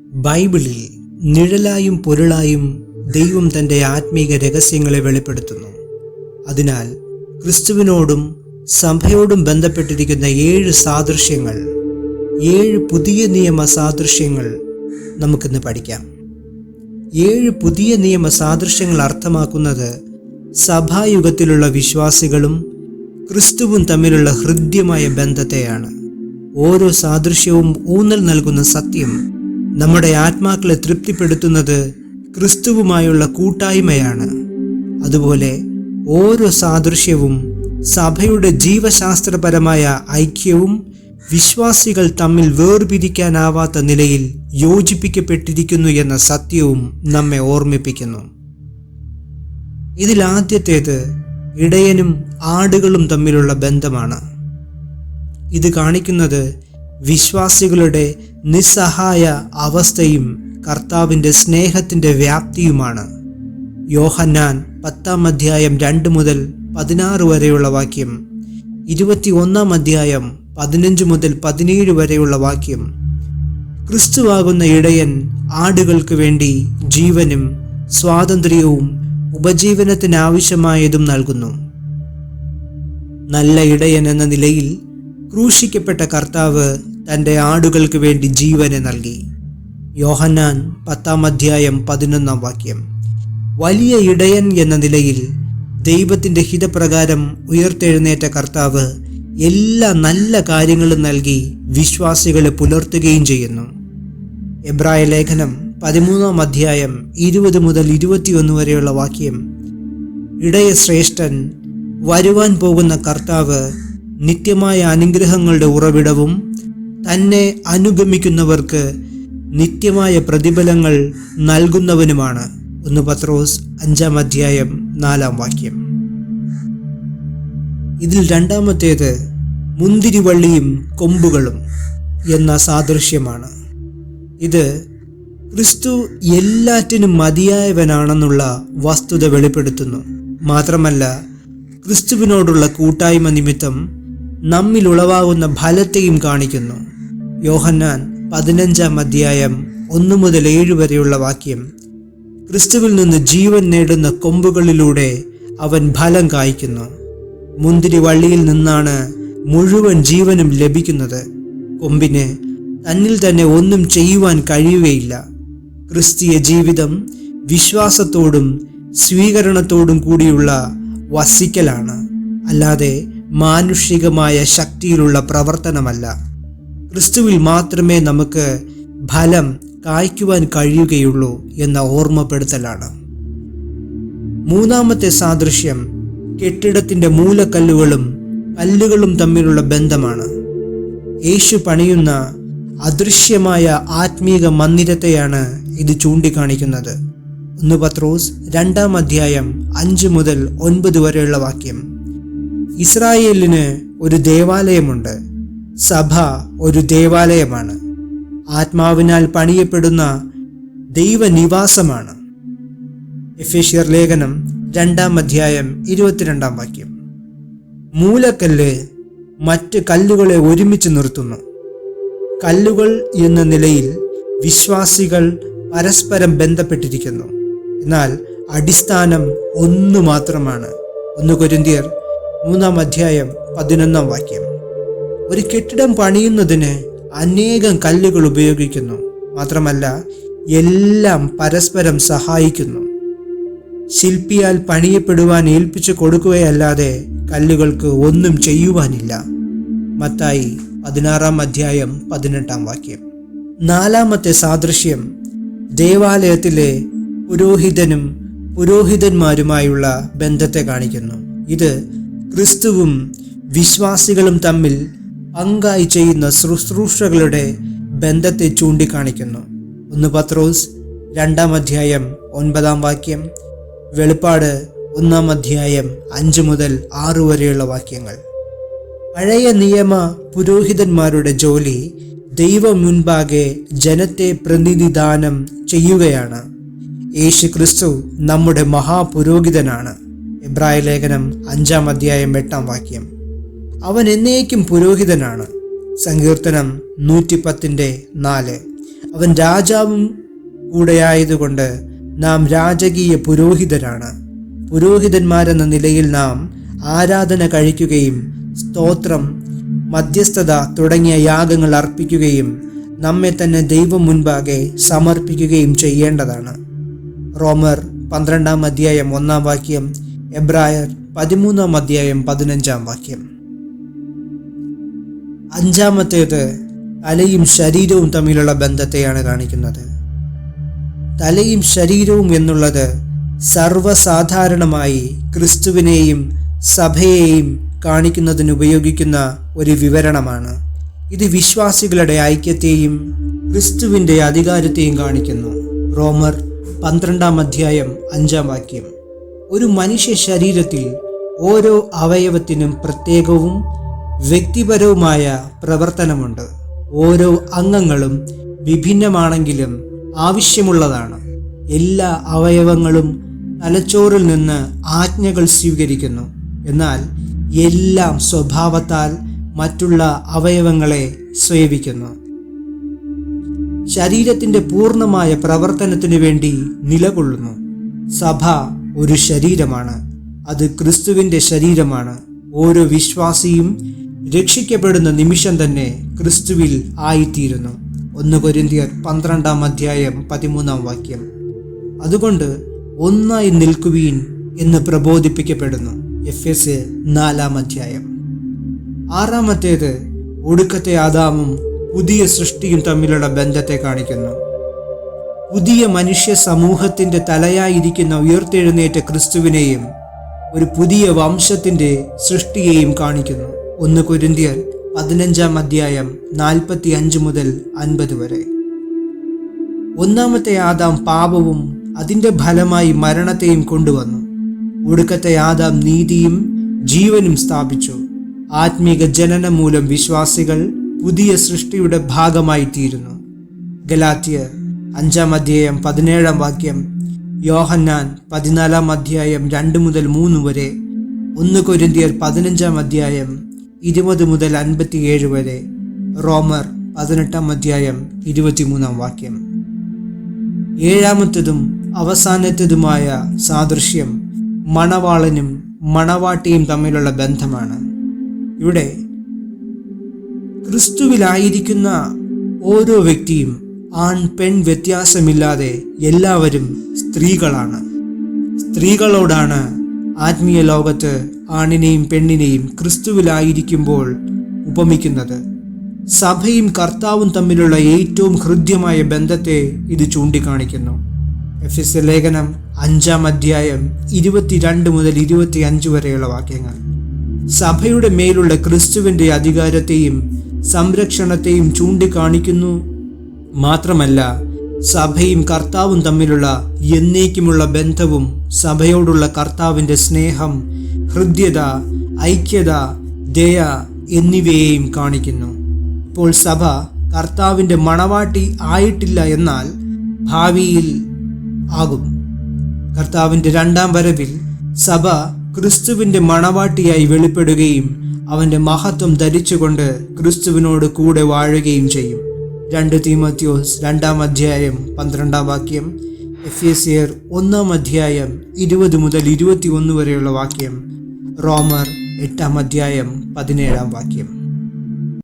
ബൈബിളിൽ നിഴലായും പൊരുളായും ദൈവം തൻ്റെ ആത്മീക രഹസ്യങ്ങളെ വെളിപ്പെടുത്തുന്നു. അതിനാൽ ക്രിസ്തുവിനോടും സഭയോടും ബന്ധപ്പെട്ടിരിക്കുന്ന 7 സാദൃശ്യങ്ങൾ, 7 പുതിയ നിയമ സാദൃശ്യങ്ങൾ നമുക്കിന്ന് പഠിക്കാം. 7 പുതിയ നിയമ സാദൃശ്യങ്ങൾ അർത്ഥമാക്കുന്നത് സഭായുഗത്തിലുള്ള വിശ്വാസികളും ക്രിസ്തുവും തമ്മിലുള്ള ഹൃദ്യമായ ബന്ധത്തെയാണ്. ഓരോ സാദൃശ്യവും ഊന്നൽ നൽകുന്ന സത്യം നമ്മുടെ ആത്മാക്കളെ തൃപ്തിപ്പെടുത്തുന്നത് ക്രിസ്തുവുമായുള്ള കൂട്ടായ്മയാണ്. അതുപോലെ ഓരോ സാദൃശ്യവും സഭയുടെ ജീവശാസ്ത്രപരമായ ഐക്യവും വിശ്വാസികൾ തമ്മിൽ വേർപിരിക്കാനാവാത്ത നിലയിൽ യോജിപ്പിക്കപ്പെട്ടിരിക്കുന്നു എന്ന സത്യവും നമ്മെ ഓർമ്മിപ്പിക്കുന്നു. ഇതിൽ ആദ്യത്തേത് ഇടയനും ആടുകളും തമ്മിലുള്ള ബന്ധമാണ്. ഇത് കാണിക്കുന്നത് വിശ്വാസികളുടെ നിസ്സഹായ അവസ്ഥയും കർത്താവിൻ്റെ സ്നേഹത്തിൻ്റെ വ്യാപ്തിയുമാണ്. യോഹന്നാൻ 10-ാം അധ്യായം 2 മുതൽ 16 വരെയുള്ള വാക്യം, 21-ാം അധ്യായം 15 മുതൽ 17 വരെയുള്ള വാക്യം. ക്രിസ്തുവാകുന്ന ഇടയൻ ആടുകൾക്ക് വേണ്ടി ജീവനും സ്വാതന്ത്ര്യവും ഉപജീവനത്തിനാവശ്യമായതും നൽകുന്നു. നല്ല ഇടയൻ എന്ന നിലയിൽ ക്രൂശിക്കപ്പെട്ട കർത്താവ് തൻ്റെ ആടുകൾക്ക് വേണ്ടി ജീവനെ നൽകി. യോഹന്നാൻ 10-ാം അധ്യായം 11-ാം വാക്യം. വലിയ ഇടയൻ എന്ന നിലയിൽ ദൈവത്തിൻ്റെ ഹിതപ്രകാരം ഉയർത്തെഴുന്നേറ്റ കർത്താവ് എല്ലാ നല്ല കാര്യങ്ങളും നൽകി വിശ്വാസികളെ പുലർത്തുകയും ചെയ്യുന്നു. എബ്രായ ലേഖനം 13-ാം അധ്യായം 20 മുതൽ 21 വരെയുള്ള വാക്യം. ഇടയശ്രേഷ്ഠൻ, വരുവാൻ പോകുന്ന കർത്താവ്, നിത്യമായ അനുഗ്രഹങ്ങളുടെ ഉറവിടവും തന്നെ അനുഗമിക്കുന്നവർക്ക് നിത്യമായ പ്രതിഫലങ്ങൾ നൽകുന്നവനുമാണ്. 1 പത്രോസ് 5-ാം അധ്യായം 4-ാം വാക്യം. ഇതിൽ രണ്ടാമത്തേത് മുന്തിരിവള്ളിയും കൊമ്പുകളും എന്ന സാദൃശ്യമാണ്. ഇത് ക്രിസ്തു എല്ലാറ്റിനും മതിയായവനാണെന്നുള്ള വസ്തുത വെളിപ്പെടുത്തുന്നു. മാത്രമല്ല, ക്രിസ്തുവിനോടുള്ള കൂട്ടായ്മ നിമിത്തം നമ്മിൽ ഉളവാകുന്ന ഫലത്തെയും കാണിക്കുന്നു. യോഹന്നാൻ 15-ാം അധ്യായം 1 മുതൽ 7 വരെയുള്ള വാക്യം. ക്രിസ്തുവിൽ നിന്ന് ജീവൻ നേടുന്ന കൊമ്പുകളിലൂടെ അവൻ ഫലം കായ്ക്കുന്നു. മുന്തിരി വള്ളിയിൽ നിന്നാണ് മുഴുവൻ ജീവനും ലഭിക്കുന്നത്. കൊമ്പിന് തന്നിൽ തന്നെ ഒന്നും ചെയ്യുവാൻ കഴിയുകയില്ല. ക്രിസ്തീയ ജീവിതം വിശ്വാസത്തോടും സ്വീകരണത്തോടും കൂടിയുള്ള വസിക്കലാണ്, അല്ലാതെ മാനുഷികമായ ശക്തിയിലുള്ള പ്രവർത്തനമല്ല. ക്രിസ്തുവിൽ മാത്രമേ നമുക്ക് ഫലം കായ്ക്കുവാൻ കഴിയുകയുള്ളൂ എന്ന ഓർമ്മപ്പെടുത്തലാണ്. മൂന്നാമത്തെ സാദൃശ്യം കെട്ടിടത്തിൻ്റെ മൂലക്കല്ലുകളും കല്ലുകളും തമ്മിലുള്ള ബന്ധമാണ്. യേശു പണിയുന്ന അദൃശ്യമായ ആത്മീക മന്ദിരത്തെയാണ് ഇത് ചൂണ്ടിക്കാണിക്കുന്നത്. 1 പത്രോസ് 2-ാം അധ്യായം 5 മുതൽ 9 വരെയുള്ള വാക്യം. ഇസ്രായേലിന് ഒരു ദേവാലയമുണ്ട്. സഭ ഒരു ദേവാലയമാണ്. ആത്മാവിനാൽ പണിയപ്പെടുന്ന ദൈവനിവാസമാണ്. എഫേസ്യർ ലേഖനം 2-ാം അധ്യായം 22-ാം വാക്യം. മൂലക്കല്ല് മറ്റ് കല്ലുകളെ ഒരുമിച്ച് നിർത്തുന്നു. കല്ലുകൾ എന്ന നിലയിൽ വിശ്വാസികൾ പരസ്പരം ബന്ധപ്പെട്ടിരിക്കുന്നു. എന്നാൽ അടിസ്ഥാനം ഒന്നു മാത്രമാണ്. 1 കൊരിന്ത്യർ 3-ാം അധ്യായം 11-ാം വാക്യം. ഒരു കെട്ടിടം പണിയുന്നതിന് അനേകം കല്ലുകൾ ഉപയോഗിക്കുന്നു. മാത്രമല്ല, എല്ലാം പരസ്പരം സഹായിക്കുന്നു. ശില്പിയാൽ പണിയപ്പെടുവാൻ ഏൽപ്പിച്ചു കൊടുക്കുകയല്ലാതെ കല്ലുകൾക്ക് ഒന്നും ചെയ്യുവാനില്ല. മത്തായി 16-ാം അധ്യായം 18-ാം വാക്യം. നാലാമത്തെ സാദൃശ്യം ദേവാലയത്തിലെ പുരോഹിതനും പുരോഹിതന്മാരുമായുള്ള ബന്ധത്തെ കാണിക്കുന്നു. ഇത് ക്രിസ്തുവും വിശ്വാസികളും തമ്മിൽ പങ്കായി ചെയ്യുന്ന ശുശ്രൂഷകളുടെ ബന്ധത്തെ ചൂണ്ടിക്കാണിക്കുന്നു. 1 പത്രോസ് 2-ാം അധ്യായം 9-ാം വാക്യം, വെളിപ്പാട് 1-ാം അധ്യായം 5 മുതൽ 6 വരെയുള്ള വാക്യങ്ങൾ. പഴയ നിയമ പുരോഹിതന്മാരുടെ ജോലി ദൈവം മുൻപാകെ ജനത്തെ പ്രതിനിധാനം ചെയ്യുകയാണ്. യേശു ക്രിസ്തു നമ്മുടെ മഹാപുരോഹിതനാണ്. എബ്രായ ലേഖനം 5-ാം അധ്യായം 8-ാം വാക്യം. അവൻ എന്നേക്കും പുരോഹിതനാണ്. സങ്കീർത്തനം 110:4. അവൻ രാജാവും കൂടെയായതുകൊണ്ട് നാം രാജകീയ പുരോഹിതരാണ്. പുരോഹിതന്മാരെന്ന നിലയിൽ നാം ആരാധന കഴിക്കുകയും സ്തോത്രം, മധ്യസ്ഥത തുടങ്ങിയ യാഗങ്ങൾ അർപ്പിക്കുകയും നമ്മെ തന്നെ ദൈവം മുൻപാകെ സമർപ്പിക്കുകയും ചെയ്യേണ്ടതാണ്. റോമർ 12-ാം അധ്യായം 1-ാം വാക്യം, എബ്രായർ 13-ാം അധ്യായം 15-ാം വാക്യം. അഞ്ചാമത്തേത് തലയും ശരീരവും തമ്മിലുള്ള ബന്ധത്തെയാണ് കാണിക്കുന്നത്. തലയും ശരീരവും എന്നുള്ളത് സർവ്വസാധാരണമായി ക്രിസ്തുവിനെയും സഭയെയും കാണിക്കുന്നതിന് ഉപയോഗിക്കുന്ന ഒരു വിവരണമാണ്. ഇത് വിശ്വാസികളുടെ ഐക്യത്തെയും ക്രിസ്തുവിൻ്റെ അധികാരത്തെയും കാണിക്കുന്നു. റോമർ 12-ാം അധ്യായം 5-ാം വാക്യം. ഒരു മനുഷ്യ ശരീരത്തിൽ ഓരോ അവയവത്തിനും പ്രത്യേകവും വ്യക്തിപരവുമായ പ്രവർത്തനമുണ്ട്. ഓരോ അംഗങ്ങളും വിഭിന്നമാണെങ്കിലും ആവശ്യമുള്ളതാണ്. എല്ലാ അവയവങ്ങളും തലച്ചോറിൽ നിന്ന് ആജ്ഞകൾ സ്വീകരിക്കുന്നു. എന്നാൽ എല്ലാം സ്വഭാവത്താൽ മറ്റുള്ള അവയവങ്ങളെ സേവിക്കുന്നു. ശരീരത്തിൻ്റെ പൂർണ്ണമായ പ്രവർത്തനത്തിനു വേണ്ടി നിലകൊള്ളുന്നു. സഭ ഒരു ശരീരമാണ്. അത് ക്രിസ്തുവിൻ്റെ ശരീരമാണ്. ഓരോ വിശ്വാസിയും രക്ഷിക്കപ്പെടുന്ന നിമിഷം തന്നെ ക്രിസ്തുവിൽ ആയിത്തീരുന്നു. 1 കൊരിന്ത്യർ 12-ാം അധ്യായം 13-ാം വാക്യം. അതുകൊണ്ട് ഒന്നായി നിൽക്കുവീൻ എന്ന് പ്രബോധിപ്പിക്കപ്പെടുന്നു. എഫെസ്യർ 4-ാം അധ്യായം. ആറാമത്തേത് ഒടുക്കത്തെ ആദാമും പുതിയ സൃഷ്ടിയും തമ്മിലുള്ള ബന്ധത്തെ കാണിക്കുന്നു. പുതിയ മനുഷ്യ സമൂഹത്തിൻ്റെ തലയായിരിക്കുന്ന ഉയർത്തെഴുന്നേറ്റ ക്രിസ്തുവിനെയും ഒരു പുതിയ വംശത്തിൻ്റെ സൃഷ്ടിയെയും കാണിക്കുന്നു. 1 കൊരിന്ത്യർ 15-ാം അധ്യായം 45 മുതൽ 50 വരെ. ഒന്നാമത്തെ ആദാം പാപവും അതിൻ്റെ ഫലമായി മരണത്തെയും കൊണ്ടുവന്നു. ഒടുക്കത്തെ ആദാം നീതിയും ജീവനും സ്ഥാപിച്ചു. ആത്മീക ജനനം മൂലം വിശ്വാസികൾ പുതിയ സൃഷ്ടിയുടെ ഭാഗമായി തീരുന്നു. ഗലാത്യർ 5-ാം അധ്യായം 17-ാം വാക്യം, യോഹന്നാൻ 14-ാം അധ്യായം 2 മുതൽ 3 വരെ, 1 കൊരിന്ത്യർ 15-ാം അധ്യായം 20 മുതൽ 57 വരെ, റോമർ 18-ാം അധ്യായം 23-ാം വാക്യം. ഏഴാമത്തതും അവസാനത്തേതുമായ സാദൃശ്യം മണവാളനും മണവാട്ടിയും തമ്മിലുള്ള ബന്ധമാണ്. ഇവിടെ ക്രിസ്തുവിലായിരിക്കുന്ന ഓരോ വ്യക്തിയും ആൺ പെൺ വ്യത്യാസമില്ലാതെ എല്ലാവരും സ്ത്രീകളാണ്. സ്ത്രീകളോടാണ് ആത്മീയ ലോകത്ത് ആണിനെയും പെണ്ണിനെയും ക്രിസ്തുവിലായിരിക്കുമ്പോൾ ഉപമിക്കുന്നത്. സഭയും കർത്താവും തമ്മിലുള്ള ഏറ്റവും ഹൃദ്യമായ ബന്ധത്തെ ഇത് ചൂണ്ടിക്കാണിക്കുന്നു. എഫെസ്യ ലേഖനം 5-ാം അധ്യായം 22 മുതൽ 25 വരെയുള്ള വാക്യങ്ങൾ സഭയുടെ മേലുള്ള ക്രിസ്തുവിൻ്റെ അധികാരത്തെയും സംരക്ഷണത്തെയും ചൂണ്ടിക്കാണിക്കുന്നു. മാത്രമല്ല, സഭയും കർത്താവും തമ്മിലുള്ള എന്നേക്കുമുള്ള ബന്ധവും സഭയോടുള്ള കർത്താവിൻ്റെ സ്നേഹം, ഹൃദ്യത, ഐക്യത, ദയ എന്നിവയെയും കാണിക്കുന്നു. ഇപ്പോൾ സഭ കർത്താവിൻ്റെ മണവാട്ടി ആയിട്ടില്ല, എന്നാൽ ഭാവിയിൽ ആകും. കർത്താവിൻ്റെ 2-ാം വരവിൽ സഭ ക്രിസ്തുവിൻ്റെ മണവാട്ടിയായി വെളിപ്പെടുകയും അവൻ്റെ മഹത്വം ധരിച്ചുകൊണ്ട് ക്രിസ്തുവിനോട് കൂടെ വാഴുകയും ചെയ്യും. 2 തീമോഥെയോസ് 2-ാം അധ്യായം 12-ാം വാക്യം, എഫെസ്യർ 1-ാം അധ്യായം 20 മുതൽ 21 വരെയുള്ള വാക്യം, റോമർ 8-ാം അധ്യായം 17-ാം വാക്യം.